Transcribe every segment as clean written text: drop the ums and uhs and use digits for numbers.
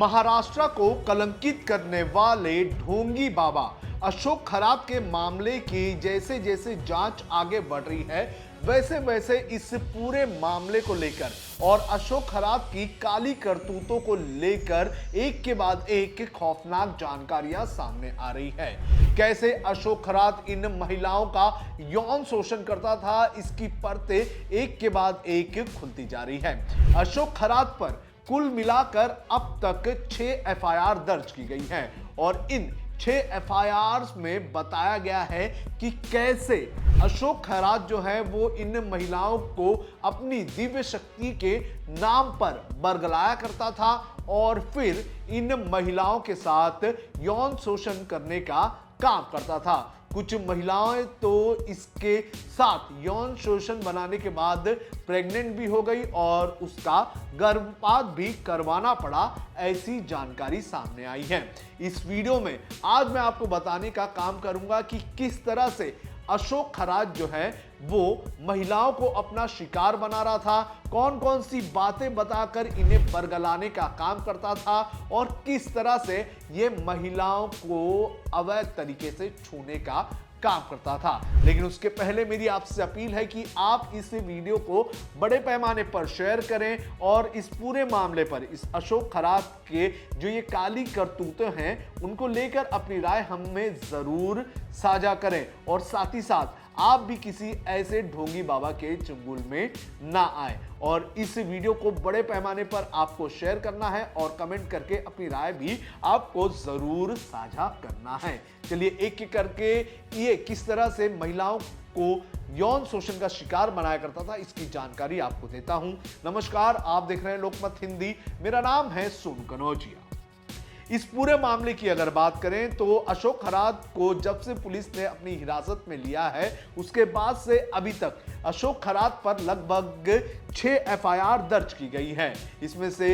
महाराष्ट्र को कलंकित करने वाले ढोंगी बाबा अशोक खरात के मामले की जैसे जैसे जांच आगे बढ़ रही है, वैसे वैसे इस पूरे मामले को लेकर और अशोक खरात की काली करतूतों को लेकर एक के बाद एक खौफनाक जानकारियां सामने आ रही है। कैसे अशोक खरात इन महिलाओं का यौन शोषण करता था, इसकी परतें एक के बाद एक खुलती जा रही है। अशोक खरात पर कुल मिलाकर अब तक 6 एफआईआर दर्ज की गई हैं और इन 6 एफआईआर में बताया गया है कि कैसे अशोक खरात जो है वो इन महिलाओं को अपनी दिव्य शक्ति के नाम पर बरगलाया करता था और फिर इन महिलाओं के साथ यौन शोषण करने का काम करता था। कुछ महिलाएं तो इसके साथ यौन शोषण बनाने के बाद प्रेग्नेंट भी हो गई और उसका गर्भपात भी करवाना पड़ा, ऐसी जानकारी सामने आई है। इस वीडियो में आज मैं आपको बताने का काम करूंगा कि किस तरह से अशोक खरात जो है वो महिलाओं को अपना शिकार बना रहा था, कौन कौन सी बातें बताकर इन्हें बरगलाने का काम करता था और किस तरह से ये महिलाओं को अवैध तरीके से छूने का काम करता था। लेकिन उसके पहले मेरी आपसे अपील है कि आप इस वीडियो को बड़े पैमाने पर शेयर करें और इस पूरे मामले पर, इस अशोक खरात के जो ये काली करतूतें हैं उनको लेकर अपनी राय हमें जरूर साझा करें और साथ ही साथ आप भी किसी ऐसे ढोंगी बाबा के चंगुल में ना आए। और इस वीडियो को बड़े पैमाने पर आपको शेयर करना है और कमेंट करके अपनी राय भी आपको जरूर साझा करना है। चलिए एक एक करके ये किस तरह से महिलाओं को यौन शोषण का शिकार बनाया करता था इसकी जानकारी आपको देता हूं। नमस्कार, आप देख रहे हैं लोकमत हिंदी, मेरा नाम है सोनू कनौजिया। इस पूरे मामले की अगर बात करें तो अशोक खरात को जब से पुलिस ने अपनी हिरासत में लिया है उसके बाद से अभी तक अशोक खरात पर लगभग 6 एफआईआर दर्ज की गई है। इसमें से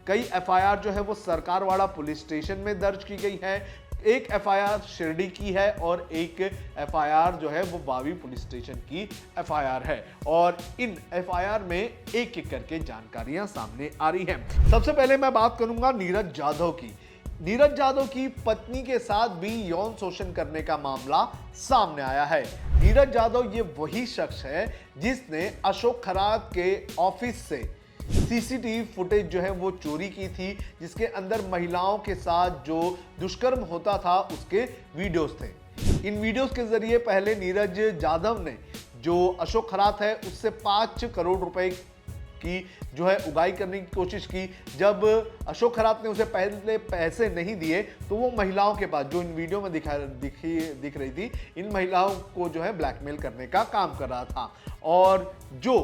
कई एफआईआर जो है वो सरकारवाड़ा पुलिस स्टेशन में दर्ज की गई है, एक एफआईआर शिरडी की है और एक एफआईआर जो है वो बावी पुलिस स्टेशन की एफआईआर है। और इन एफआईआर में एक एक करके जानकारियां सामने आ रही हैं। सबसे पहले मैं बात करूंगा नीरज जाधव की। नीरज जाधव की पत्नी के साथ भी यौन शोषण करने का मामला सामने आया है। नीरज जाधव ये वही शख्स है जिसने अशोक खरात के ऑफिस से सीसीटीवी फुटेज जो है वो चोरी की थी, जिसके अंदर महिलाओं के साथ जो दुष्कर्म होता था उसके वीडियोस थे। इन वीडियोस के जरिए पहले नीरज जाधव ने जो अशोक खरात है उससे 5 करोड़ रुपए की जो है उगाही करने की कोशिश की। जब अशोक खरात ने उसे पहले पैसे नहीं दिए तो वो महिलाओं के पास, जो इन वीडियो में दिख रही थी, इन महिलाओं को जो है ब्लैकमेल करने का काम कर रहा था। और जो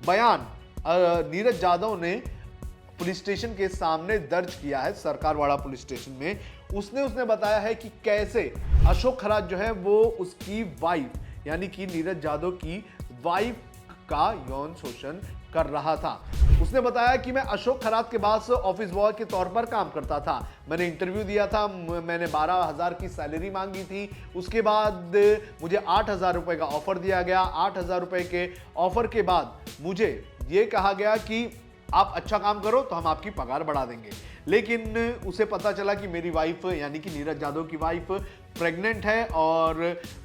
बयान नीरज जाधव ने पुलिस स्टेशन के सामने दर्ज किया है, सरकारवाड़ा पुलिस स्टेशन में, उसने बताया है कि कैसे अशोक खरात जो है वो उसकी वाइफ यानी कि नीरज जाधव की वाइफ का यौन शोषण कर रहा था। उसने बताया कि मैं अशोक खरात के पास ऑफिस बॉय के तौर पर काम करता था, मैंने इंटरव्यू दिया था, मैंने 12,000 की सैलरी मांगी थी, उसके बाद मुझे 8,000 रुपए का ऑफर दिया गया। 8,000 रुपए के ऑफर के बाद मुझे ये कहा गया कि आप अच्छा काम करो तो हम आपकी पगार बढ़ा देंगे। लेकिन उसे पता चला कि मेरी वाइफ यानी कि नीरज जाधव की वाइफ प्रेग्नेंट है और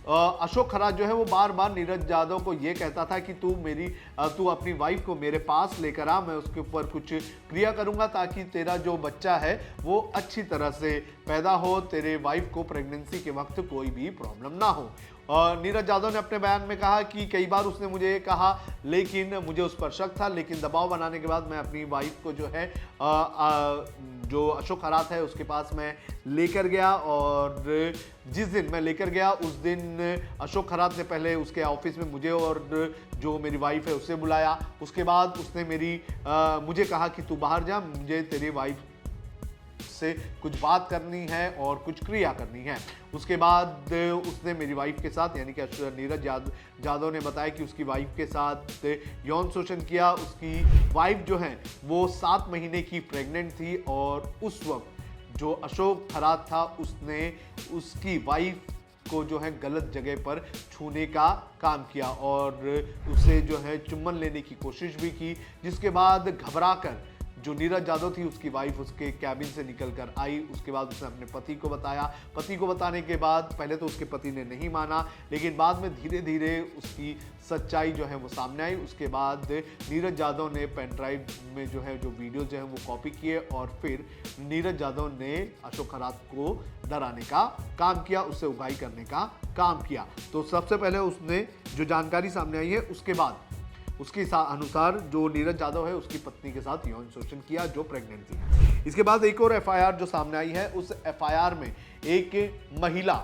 अशोक खरात जो है वो बार बार नीरज जाधव को ये कहता था कि तू अपनी वाइफ को मेरे पास लेकर आ, मैं उसके ऊपर कुछ क्रिया करूंगा ताकि तेरा जो बच्चा है वो अच्छी तरह से पैदा हो, तेरे वाइफ को प्रेगनेंसी के वक्त कोई भी प्रॉब्लम ना हो। नीरज जाधव ने अपने बयान में कहा कि कई बार उसने मुझे कहा लेकिन मुझे उस पर शक था, लेकिन दबाव बनाने के बाद मैं अपनी वाइफ को जो है जो अशोक खरात है उसके पास मैं लेकर गया। और जिस दिन मैं लेकर गया उस दिन अशोक खरात ने पहले उसके ऑफिस में मुझे और जो मेरी वाइफ है उसे बुलाया। उसके बाद उसने मुझे कहा कि तू बाहर जा, मुझे तेरी वाइफ से कुछ बात करनी है और कुछ क्रिया करनी है। उसके बाद उसने मेरी वाइफ के साथ यानी कि नीरज जाधव ने बताया कि उसकी वाइफ के साथ यौन शोषण किया। उसकी वाइफ जो है वो 7 महीने की प्रेग्नेंट थी और उस वक्त जो अशोक खरात था उसने उसकी वाइफ को जो है गलत जगह पर छूने का काम किया और उसे जो है चुम्बन लेने की कोशिश भी की, जिसके बाद घबराकर जो नीरज यादव थी उसकी वाइफ उसके कैबिन से निकल कर आई। उसके बाद उसने अपने पति को बताया। पति को बताने के बाद पहले तो उसके पति ने नहीं माना, लेकिन बाद में धीरे धीरे उसकी सच्चाई जो है वो सामने आई। उसके बाद नीरज यादव ने पेन ड्राइव में जो है जो वीडियो जो है वो कॉपी किए और फिर नीरज यादव ने अशोक खरात को डराने का काम किया, उससे उगाही करने का काम किया। तो सबसे पहले उसने जो जानकारी सामने आई है उसके बाद उसके अनुसार जो नीरज यादव है उसकी पत्नी के साथ यौन शोषण किया जो प्रेग्नेंट थी। इसके बाद एक और एफआईआर जो सामने आई है, उस एफआईआर में एक महिला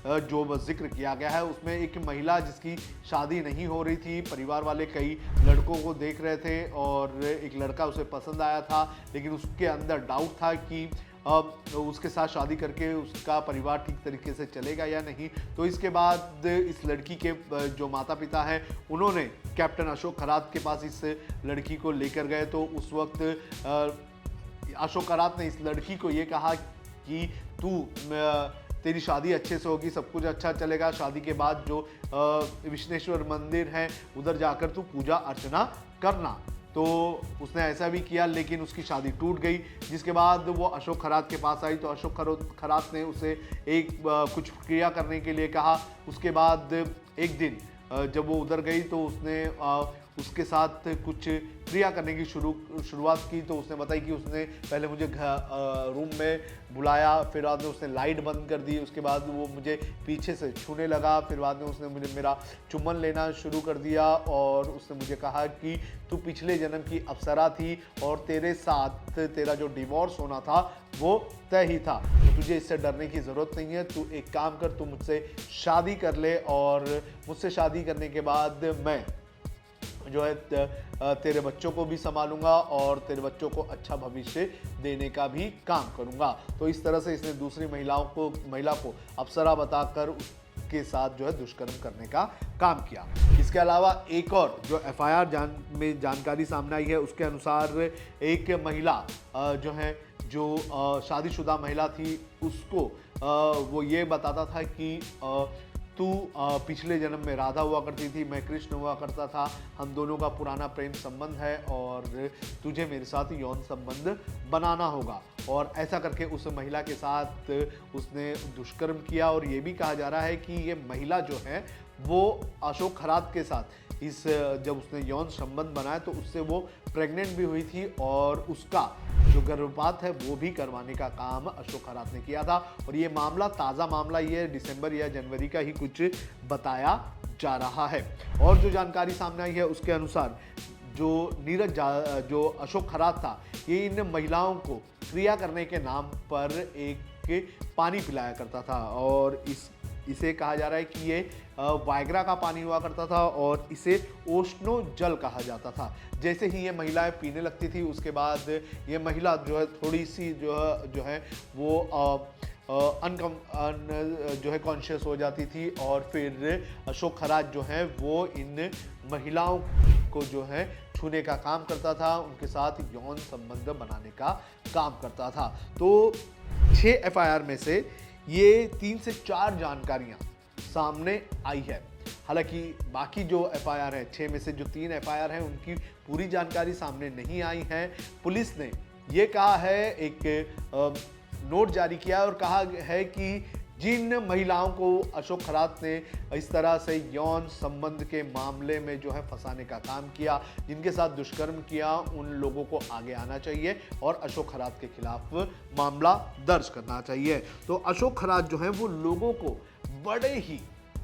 जो जिक्र किया गया है उसमें एक महिला जिसकी शादी नहीं हो रही थी, परिवार वाले कई लड़कों को देख रहे थे और एक लड़का उसे पसंद आया था, लेकिन उसके अंदर डाउट था कि उसके साथ शादी करके उसका परिवार ठीक तरीके से चलेगा या नहीं। तो इसके बाद इस लड़की के जो माता पिता हैं उन्होंने कैप्टन अशोक खरात के पास इस लड़की को लेकर गए। तो उस वक्त अशोक खरात ने इस लड़की को ये कहा कि तेरी शादी अच्छे से होगी, सब कुछ अच्छा चलेगा, शादी के बाद जो विश्वेश्वर मंदिर है उधर जाकर तू पूजा अर्चना करना। तो उसने ऐसा भी किया, लेकिन उसकी शादी टूट गई। जिसके बाद वो अशोक खरात के पास आई तो अशोक खरात ने उसे कुछ क्रिया करने के लिए कहा। उसके बाद एक दिन जब वो उधर गई तो उसने उसके साथ कुछ क्रिया करने की शुरुआत की। तो उसने बताई कि उसने पहले मुझे रूम में बुलाया, फिर बाद में उसने लाइट बंद कर दी, उसके बाद वो मुझे पीछे से छूने लगा, फिर बाद में उसने मुझे मेरा चुम्बन लेना शुरू कर दिया और उसने मुझे कहा कि तू पिछले जन्म की अप्सरा थी और तेरे साथ तेरा जो डिवोर्स होना था वो तय ही था, तो तुझे इससे डरने की ज़रूरत नहीं है। तू एक काम कर, तू मुझसे शादी कर ले और मुझसे शादी करने के बाद मैं जो है तेरे बच्चों को भी संभालूंगा और तेरे बच्चों को अच्छा भविष्य देने का भी काम करूंगा। तो इस तरह से इसने दूसरी महिला को अप्सरा बताकर उसके साथ जो है दुष्कर्म करने का काम किया। इसके अलावा एक और जो एफआईआर में जानकारी सामने आई है उसके अनुसार एक महिला जो शादीशुदा महिला थी उसको वो ये बताता था कि तू पिछले जन्म में राधा हुआ करती थी, मैं कृष्ण हुआ करता था, हम दोनों का पुराना प्रेम संबंध है और तुझे मेरे साथ यौन संबंध बनाना होगा। और ऐसा करके उस महिला के साथ उसने दुष्कर्म किया। और ये भी कहा जा रहा है कि ये महिला जो है वो अशोक खरात के साथ जब उसने यौन संबंध बनाया तो उससे वो प्रेग्नेंट भी हुई थी और उसका जो गर्भपात है वो भी करवाने का काम अशोक खरात ने किया था। और ये मामला ताज़ा मामला ये दिसंबर या जनवरी का ही कुछ बताया जा रहा है। और जो जानकारी सामने आई है उसके अनुसार जो अशोक खरात था ये इन महिलाओं को क्रिया करने के नाम पर एक पानी पिलाया करता था और इसे कहा जा रहा है कि ये वायग्रा का पानी हुआ करता था और इसे ओशनो जल कहा जाता था। जैसे ही ये महिलाएं पीने लगती थी उसके बाद ये महिला जो है थोड़ी सी जो है वो जो है कॉन्शियस हो जाती थी और फिर अशोक खरात जो है वो इन महिलाओं को जो है छूने का काम करता था, उनके साथ यौन संबंध बनाने का काम करता था। तो 6 एफआईआर में से ये 3 से 4 जानकारियां सामने आई है। हालांकि बाकी जो एफआईआर है 6 में से जो 3 एफआईआर हैं उनकी पूरी जानकारी सामने नहीं आई है। पुलिस ने ये कहा है, एक नोट जारी किया और कहा है कि जिन महिलाओं को अशोक खरात ने इस तरह से यौन संबंध के मामले में जो है फंसाने का काम किया, जिनके साथ दुष्कर्म किया, उन लोगों को आगे आना चाहिए और अशोक खरात के खिलाफ मामला दर्ज करना चाहिए। तो अशोक खरात जो है वो लोगों को बड़े ही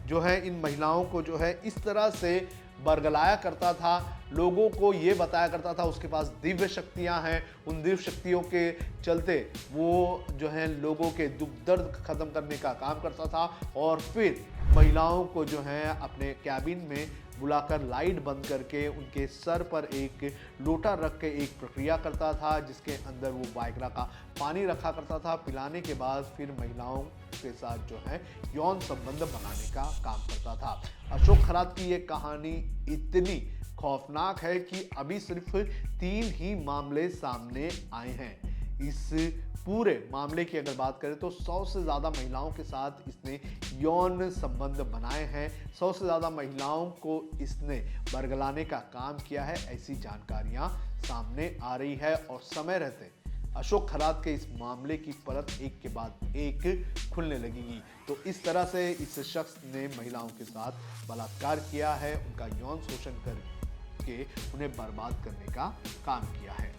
जो है इन महिलाओं को जो है इस तरह से बरगलाया करता था, लोगों को ये बताया करता था उसके पास दिव्य शक्तियां हैं, उन दिव्य शक्तियों के चलते वो जो है लोगों के दुख दर्द खत्म करने का काम करता था और फिर महिलाओं को जो है अपने कैबिन में बुलाकर लाइट बंद करके उनके सर पर एक लोटा रख के एक प्रक्रिया करता था जिसके अंदर वो वायग्रा का पानी रखा करता था। पिलाने के बाद फिर महिलाओं के साथ जो है यौन संबंध बनाने का काम करता था। अशोक खरात की ये कहानी इतनी खौफनाक है कि अभी सिर्फ 3 ही मामले सामने आए हैं। इस पूरे मामले की अगर बात करें तो 100 से ज़्यादा महिलाओं के साथ इसने यौन संबंध बनाए हैं, 100 से ज़्यादा महिलाओं को इसने बरगलाने का काम किया है, ऐसी जानकारियां सामने आ रही है। और समय रहते अशोक खरात के इस मामले की परत एक के बाद एक खुलने लगेगी। तो इस तरह से इस शख्स ने महिलाओं के साथ बलात्कार किया है, उनका यौन शोषण करके उन्हें बर्बाद करने का काम किया है।